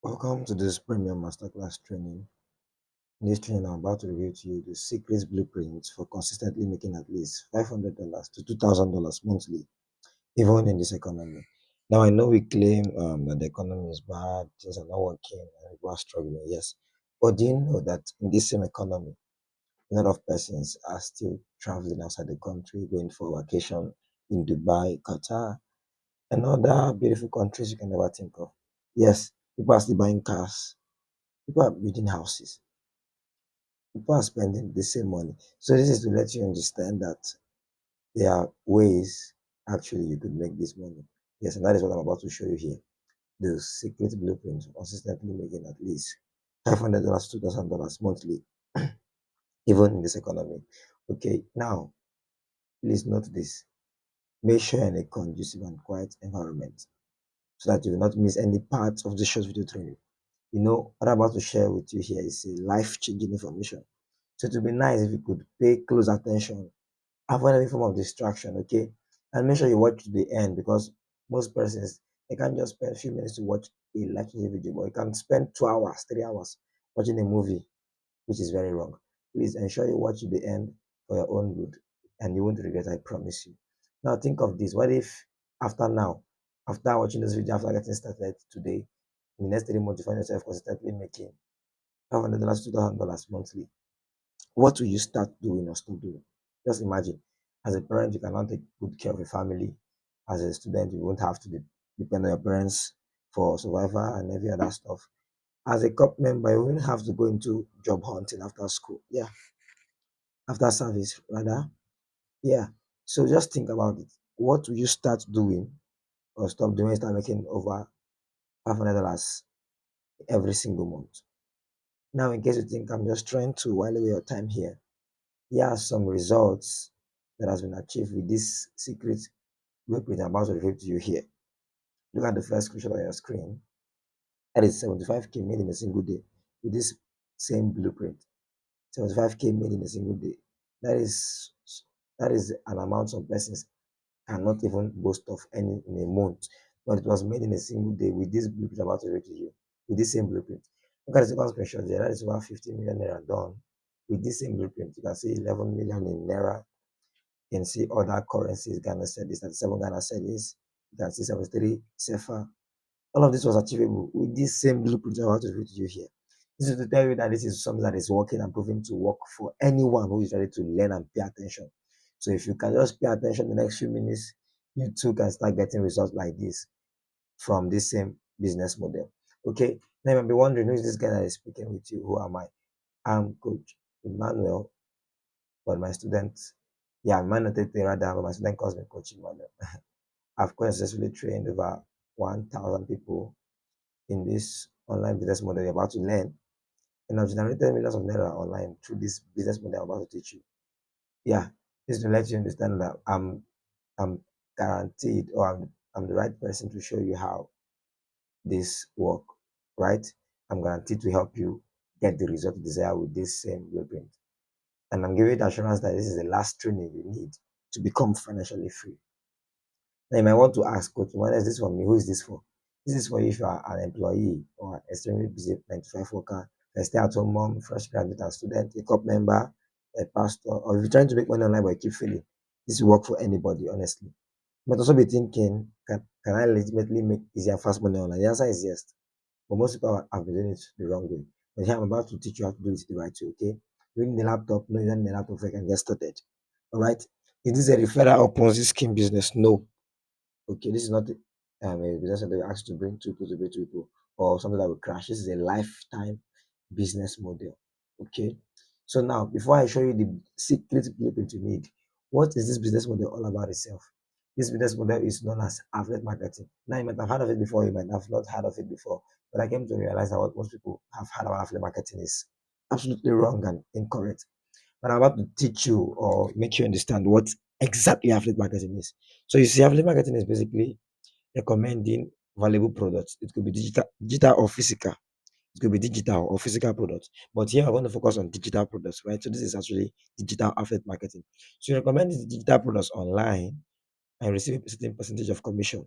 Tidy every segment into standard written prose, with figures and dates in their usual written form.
Welcome to this premium masterclass training. In this training, I'm about to reveal to you the secret blueprint for consistently making at least $500 to $2,000 monthly, even in this economy. Now, I know we claim that the economy is bad, things are not working, and people are struggling, yes. But do you know that in this same economy, a lot of persons are still traveling outside the country, going for vacation in Dubai, Qatar, and other beautiful countries you can never think of? Yes, people are still buying cars, people are building houses, people are spending the same money. So this is to let you understand that there are ways actually you could make this money. Yes, and that is what I'm about to show you here. The secret blueprint for consistently making at least $500 to $2,000 monthly, even in this economy. Okay, now please note this. Make sure you're in a conducive and quiet environment so that you will not miss any part of the short video training. What I'm about to share with you here is a life-changing information. So it would be nice if you could pay close attention, avoid any form of distraction, okay? And make sure you watch to the end because most persons they can't just spend a few minutes to watch a life-changing video, but you can spend 2 hours, 3 hours watching a movie, which is very wrong. Please ensure you watch to the end for your own good, and you won't regret, I promise you. Now think of this. What if after now, after watching this video, after getting started today, in the next 3 months, you find yourself consistently making $500, $2,000 monthly? What will you start doing or stop doing? Just imagine, as a parent, you cannot take good care of a family. As a student, you won't have to depend on your parents for survival and every other stuff. As a corp member, you won't have to go into job hunting after school. Yeah, after service, rather. Yeah. So just think about it. What will you start doing or stop doing? Start making over $500 every single month. Now, in case you think I'm just trying to while away your time here are some results that has been achieved with this secret blueprint I'm about to reveal to you here. Look at the first screenshot on your screen. That is 75K made in a single day with this same blueprint. 75K made in a single day. That is that is an amount some persons cannot even boast of any in a month. But it was made in a single day with this blueprint I'm about to reveal to you. With this same blueprint. Look at the second screenshot there. That is over 50 million naira done. With this same blueprint, you can see 11 million in naira. You can see other currencies. Ghana cedis, 37 Ghana cedis. You can see 73 CFA. All of this was achievable with this same blueprint I want to read to you here. This is to tell you that this is something that is working and proving to work for anyone who is ready to learn and pay attention. So if you can just pay attention the next few minutes, you too can start getting results like this from this same business model. Okay, now you might be wondering who is this guy that is speaking with you? Who am I? I'm Coach Emmanuel, but my student, yeah, Emmanuel Tete rather, but my student calls me Coach Emmanuel. I've quite successfully trained over 1,000 people in this online business model you're about to learn. And I've generated millions of naira online through this business model I'm about to teach you. Yeah, this is to let you understand that I'm guaranteed or I'm the right person to show you how this work, right? I'm guaranteed to help you get the result you desire with this same blueprint. And I'm giving you the assurance that this is the last training you need to become financially free. Now you might want to ask, Coach, what is this for me? Who is this for? This is for you if you are an employee or an extremely busy 9 to 5 worker, a stay-at-home mom, fresh graduate and student, a corp member, a pastor, or if you're trying to make money online but you keep failing. This will work for anybody, honestly. You might also be thinking, can I legitimately make easy and fast money online? The answer is yes. But most people have been doing it the wrong way. But here I'm about to teach you how to do it the right way, okay? You need the laptop, no, you don't need the laptop so you can get started. All right? Is this a referral or Ponzi scheme business? No. Okay, this is not a business that they ask to bring two people or something that will crash. This is a lifetime business model. Okay, so now before I show you the secret blueprint you need, what is this business model all about itself? This business model is known as affiliate marketing. Now you might have heard of it before, you might have not heard of it before, but I came to realize that what most people have heard about affiliate marketing is absolutely wrong and incorrect. But I'm about to teach you or make you understand what exactly affiliate marketing is. So you see, affiliate marketing is basically recommending valuable products. It could be digital or physical. It could be digital or physical products. But here I'm going to focus on digital products, right? So this is actually digital affiliate marketing. So you recommend these digital products online and receive a certain percentage of commission.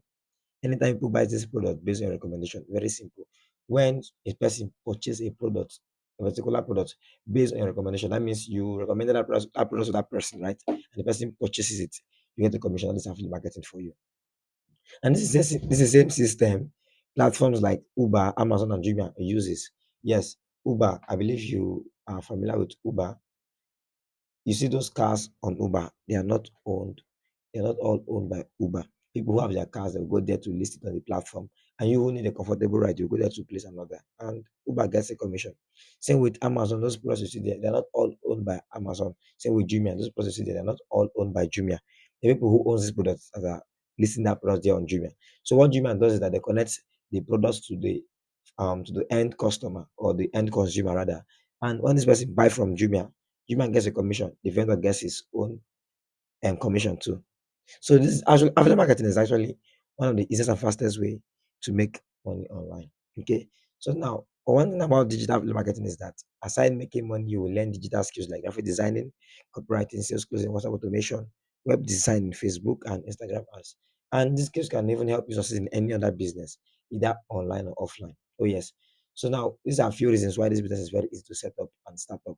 Anytime people buy this product based on your recommendation, very simple. when a person purchases a product, a particular product, based on your recommendation. That means you recommended that product to that person, right? And the person purchases it, you get the commission on this affiliate marketing for you. And this is the same system platforms like Uber, Amazon, and Jumia uses. Yes, Uber. I believe you are familiar with Uber. You see those cars on Uber, they are not owned. They're not all owned by Uber. People who have their cars, they'll go there to list it on the platform. And you who need a comfortable ride, you go there to place another. And Uber gets a commission. Same with Amazon, those products you see there, they're not all owned by Amazon. Same with Jumia, those products you see there, they're not all owned by Jumia. The people who owns these products are listing that product there on Jumia. So what Jumia does is that they connect the products to the end customer or the end consumer rather. And when this person buy from Jumia, Jumia gets a commission. The vendor gets his own commission too. So this is actually affiliate marketing is actually one of the easiest and fastest way to make money online. Okay. So now one thing about digital affiliate marketing is that aside making money, you will learn digital skills like graphic designing, copywriting, sales closing, WhatsApp automation, web design, Facebook and Instagram ads. And these skills can even help you succeed in any other business, either online or offline. Oh yes. So now these are a few reasons why this business is very easy to set up and start up.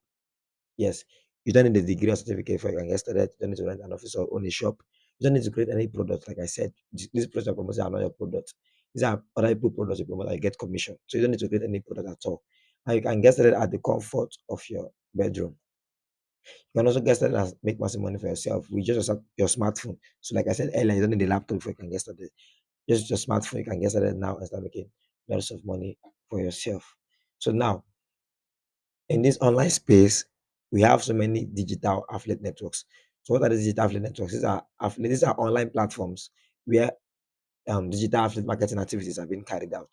Yes, you don't need a degree or certificate for you can get started. You don't need to rent an office or own a shop. You don't need to create any product. Like I said, these products are promoted are not your product. These are other people products you promote. I get commission. So you don't need to create any product at all. And you can get started at the comfort of your bedroom. You can also get started and make massive money for yourself with just your smartphone. So like I said earlier, you don't need a laptop before you can get started. Just your smartphone, you can get started now and start making lots of money for yourself. So now in this online space, we have so many digital affiliate networks. So what are the digital affiliate networks? These are online platforms where digital affiliate marketing activities are being carried out.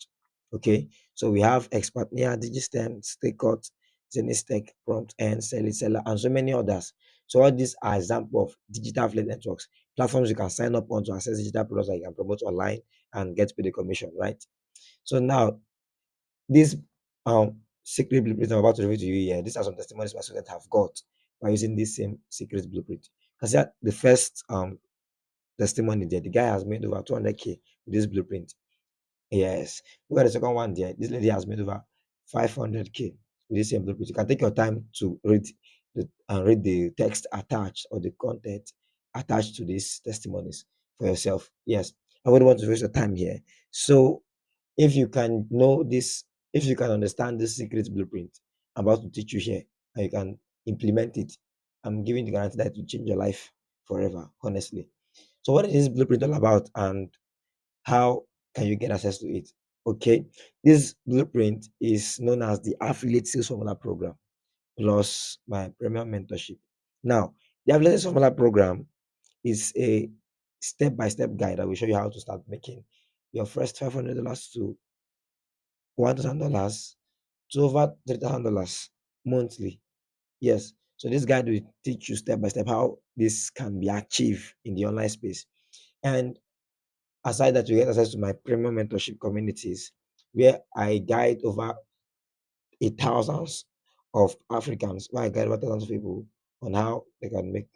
Okay, so we have Expertnaire, Digistem, Stakeout, Zenistech, Promptearn, Selar, and so many others. So all these are examples of digital affiliate networks, platforms you can sign up on to access digital products that you can promote online and get paid a commission, right? So now this secret blueprint I'm about to reveal to you here, these are some testimonies my students have got by using this same secret blueprint. Because the first testimony there, the guy has made over 200K with this blueprint. Yes. Look at the second one there. This lady has made over 500K with this same blueprint. You can take your time to read the text attached or the content attached to these testimonies for yourself. Yes. I wouldn't want to waste your time here. So if you can know this, if you can understand this secret blueprint I'm about to teach you here, and you can implement it, I'm giving the guarantee that it will change your life forever, honestly. So what is this blueprint all about and how can you get access to it? Okay, this blueprint is known as the affiliate sales formula program plus my premium mentorship. Now, the affiliate sales formula program is a step-by-step guide that will show you how to start making your first $500 to $1,000 to over $3,000 monthly. Yes. So this guide will teach you step by step how this can be achieved in the online space. And aside that, you get access to my premium mentorship communities where I guide over a thousands of Africans, where I guide over thousands of people on how they can make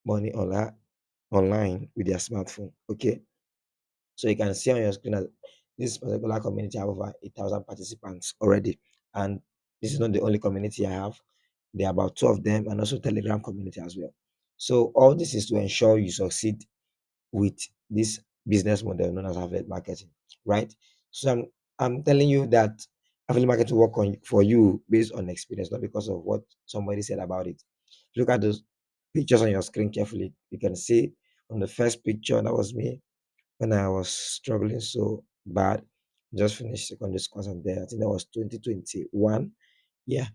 money online with their smartphone. Okay. So you can see on your screen that this particular community have over 1,000 participants already. And this is not the only community I have. There are about two of them and also Telegram community as well. So all this is to ensure you succeed with this business model known as affiliate marketing, right? So I'm telling you that affiliate marketing will work on for you based on experience, not because of what somebody said about it. Look at those pictures on your screen carefully. You can see on the first picture that was me when I was struggling so bad. Just finished secondary school and there. I think that was 2021. Yeah.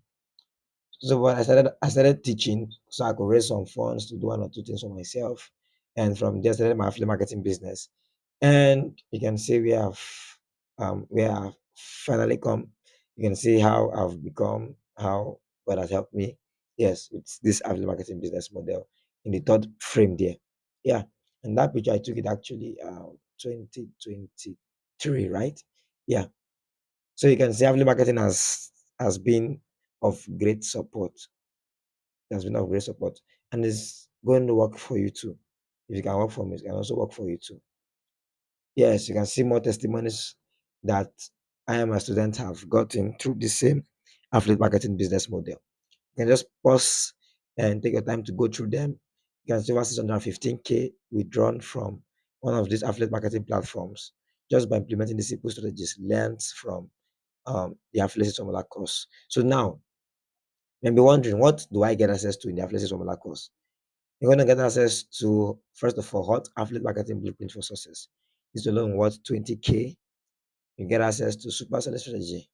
So when I started teaching so I could raise some funds to do one or two things for myself. And from there I started my affiliate marketing business. And you can see we have finally come. You can see how I've become, how God has helped me. Yes, it's this affiliate marketing business model in the third frame there. Yeah. And that picture I took it actually 2023, right? Yeah. So you can see affiliate marketing has been of great support. It has been of great support. And it's going to work for you too. If you can work for me, it can also work for you too. Yes, you can see more testimonies that I and my students have gotten through the same affiliate marketing business model. You can just pause and take your time to go through them. You can see over 615K withdrawn from one of these affiliate marketing platforms just by implementing the simple strategies learned from the affiliate formula course. So now, you may be wondering, what do I get access to in the affiliate formula course? You're going to get access to, first of all, hot affiliate marketing blueprint for success. This alone worth 20K. You get access to super selling strategy.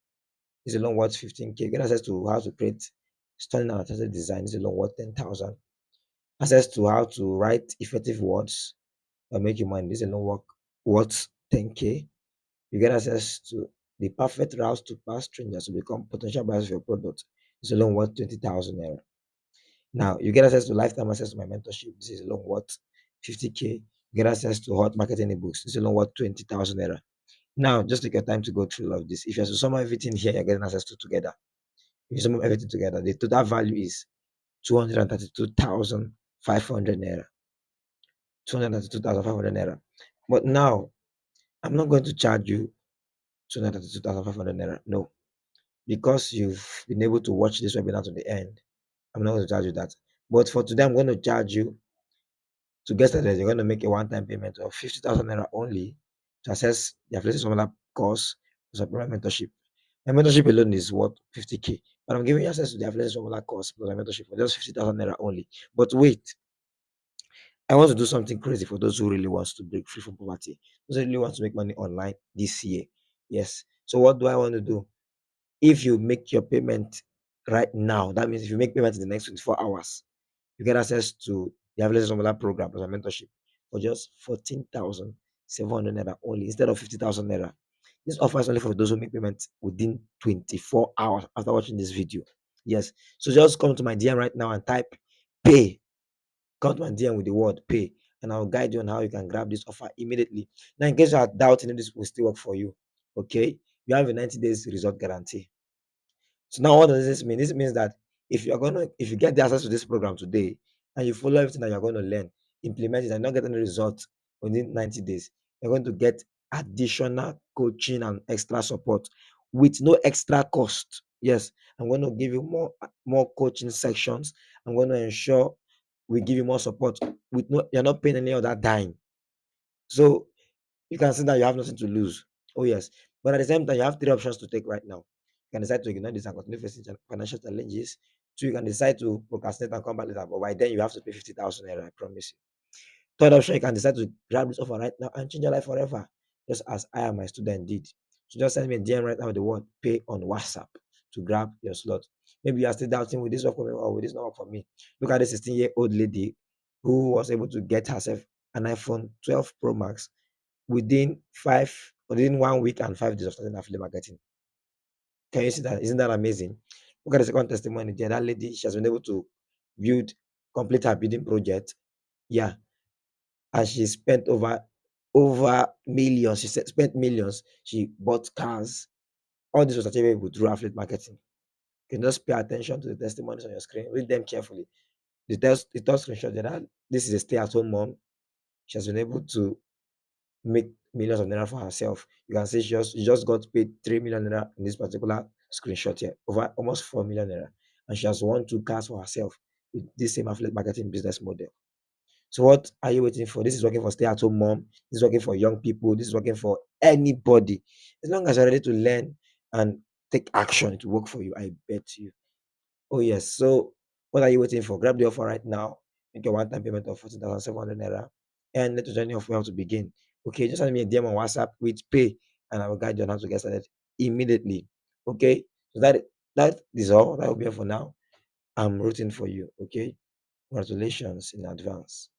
This alone worth 15K. You get access to how to create stunning and authentic design. This alone worth 10,000. Access to how to write effective words that make you money. This alone worth 10K. You get access to the perfect routes to pass strangers to become potential buyers of your product. This alone worth 20,000 naira. Now you get access to lifetime access to my mentorship. This is alone worth 50K. You get access to hot marketing ebooks. This is alone worth 20,000 naira. Now just take your time to go through all of this. If you have to sum up everything here, you're getting access to together. If you sum up everything together, the total value is 232,500 naira. 232,500 naira. But now I'm not going to charge you 232,500 naira. No, because you've been able to watch this webinar to the end, I'm not going to charge you that. But for today, I'm going to charge you to get started. You're going to make a one-time payment of 50,000 naira only to access the affiliate formula course plus my mentorship. My mentorship alone is worth 50K, but I'm giving you access to the affiliate formula course plus my mentorship for just 50,000 naira only. But wait, I want to do something crazy for those who really wants to break free from poverty. Those who really want to make money online this year. Yes. So what do I want to do? If you make your payment right now, that means if you make payment in the next 24 hours, you get access to the Avalanche Umbrella program as a mentorship for just 14,700 naira only instead of 50,000 naira. This offer is only for those who make payments within 24 hours after watching this video. Yes. So just come to my DM right now and type pay. Come to my DM with the word pay, and I'll guide you on how you can grab this offer immediately. Now, in case you are doubting if this will still work for you, okay, you have a 90 days result guarantee. So now what does this mean? This means that if you get the access to this program today and you follow everything that you're going to learn, implement it and not get any results within 90 days, you're going to get additional coaching and extra support with no extra cost. Yes, I'm going to give you more coaching sections. I'm going to ensure we give you more support with no you're not paying any other dime. So you can see that you have nothing to lose. Oh, yes. But at the same time, you have three options to take right now. You can decide to ignore this and continue facing financial challenges. Two, you can decide to procrastinate and come back later. But by then, you have to pay 50,000 naira, I promise you. Third option, you can decide to grab this offer right now and change your life forever, just as I and my student did. So just send me a DM right now with the word pay on WhatsApp to grab your slot. Maybe you are still doubting, with this work for me or with this not work for me. Look at this 16-year-old lady who was able to get herself an iPhone 12 Pro Max within 1 week and 5 days of starting affiliate marketing. Can you see that? Isn't that amazing? Look at the second testimony there. That lady, she has been able to complete her building project. Yeah. And she spent over millions. She spent millions. She bought cars. All this was achievable through affiliate marketing. You can just pay attention to the testimonies on your screen, read them carefully. The third screenshot there, that this is a stay-at-home mom. She has been able to make millions of naira for herself. You can see she just got paid 3 million naira in this particular screenshot here, over almost 4 million naira. And she has won 2 cars for herself with this same affiliate marketing business model. So what are you waiting for? This is working for stay-at-home mom. This is working for young people. This is working for anybody. As long as you're ready to learn and take action to work for you, I bet you. Oh, yes. So what are you waiting for? Grab the offer right now. Make a one-time payment of 14,700 naira. And let the journey of how to begin. Okay, just send me a DM on WhatsApp with pay, and I will guide you on how to get started immediately. Okay, so that is all. That will be all for now. I'm rooting for you. Okay, congratulations in advance.